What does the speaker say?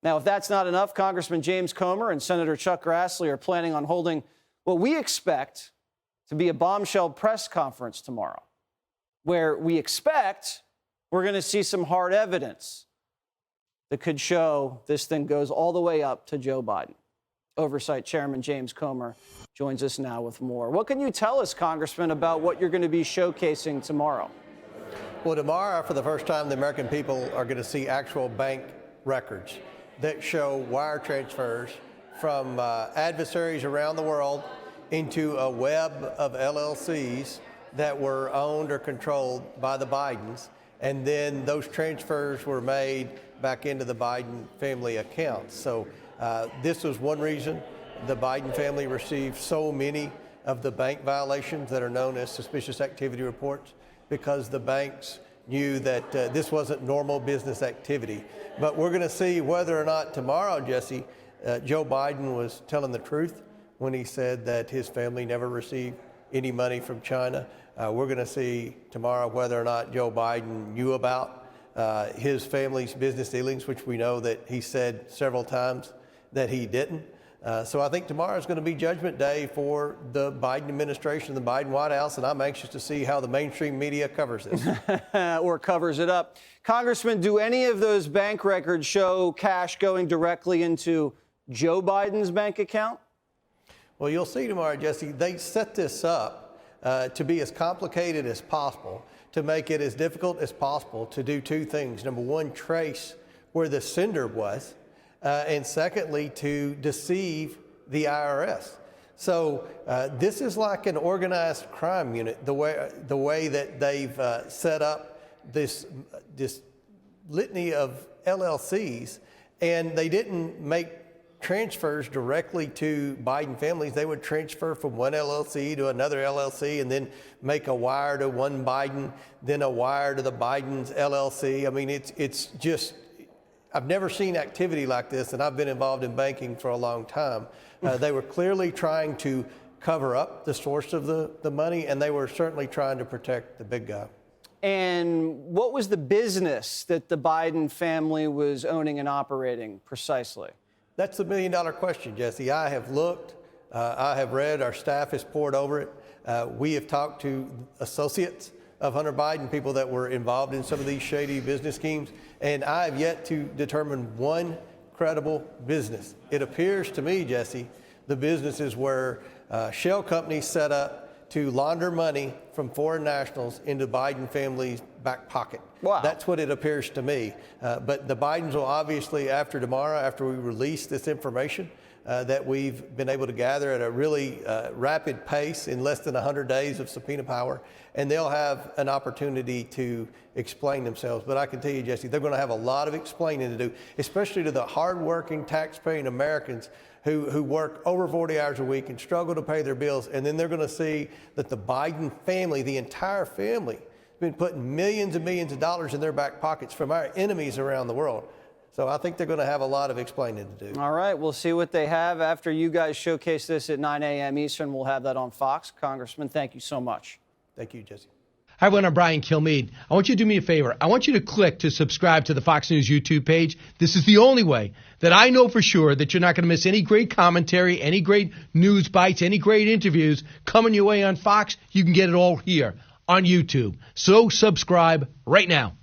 Now, if that's not enough, Congressman James Comer and Senator Chuck Grassley are planning on holding what we expect to be a bombshell press conference tomorrow, where we expect we're going to see some hard evidence that could show this thing goes all the way up to Joe Biden. Oversight Chairman James Comer joins us now with more. What can you tell us, Congressman, about what you're going to be showcasing tomorrow? Well, tomorrow, for the first time, the American people are going to see actual bank records that show wire transfers from adversaries around the world into a web of LLCs that were owned or controlled by the Bidens. And then those transfers were made back into the Biden family accounts. So this was one reason the Biden family received so many of the bank violations that are known as suspicious activity reports, because the banks knew that this wasn't normal business activity. But we're going to see whether or not tomorrow, Jesse, Joe Biden was telling the truth when he said that his family never received any money from China. We're going to see tomorrow whether or not Joe Biden knew about his family's business dealings, which we know that he said several times that he didn't. So I think tomorrow is going to be Judgment Day for the Biden administration, the Biden White House, and I'm anxious to see how the mainstream media covers this. Or covers it up. Congressman, do any of those bank records show cash going directly into Joe Biden's bank account? Well, you'll see tomorrow, Jesse, they set this up to be as complicated as possible, to make it as difficult as possible to do two things. Number one, trace where the sender was, and secondly, to deceive the IRS. So this is like an organized crime unit, the way that they've set up this litany of LLCs, and they didn't make transfers directly to Biden families. They would transfer from one LLC to another LLC and then make a wire to one Biden, then a wire to the Biden's LLC. I mean, it's just, I've never seen activity like this, and I've been involved in banking for a long time. They were clearly trying to cover up the source of the money, and they were certainly trying to protect the big guy. And what was the business that the Biden family was owning and operating precisely? That's the million-dollar question, Jesse. I have looked, I have read, our staff has pored over it. We have talked to associates of Hunter Biden, people that were involved in some of these shady business schemes, and I have yet to determine one credible business. It appears to me, Jesse, the businesses were shell companies set up to launder money from foreign nationals into Biden family's back pocket. Wow. That's what it appears to me. But the Bidens will obviously, after tomorrow, after we release this information that we've been able to gather at a really rapid pace in less than 100 days of subpoena power, and they'll have an opportunity to explain themselves. But I can tell you, Jesse, they're going to have a lot of explaining to do, especially to the hardworking, tax-paying Americans who work over 40 hours a week and struggle to pay their bills. And then they're going to see that the Biden family, the entire family, has been putting millions and millions of dollars in their back pockets from our enemies around the world. So I think they're going to have a lot of explaining to do. All right, we'll see what they have after you guys showcase this at 9 a.m. Eastern. We'll have that on Fox. Congressman, thank you so much. Thank you, Jesse. Hi, everyone. I'm Brian Kilmeade. I want you to do me a favor. I want you to click to subscribe to the Fox News YouTube page. This is the only way that I know for sure that you're not going to miss any great commentary, any great news bites, any great interviews coming your way on Fox. You can get it all here on YouTube. So subscribe right now.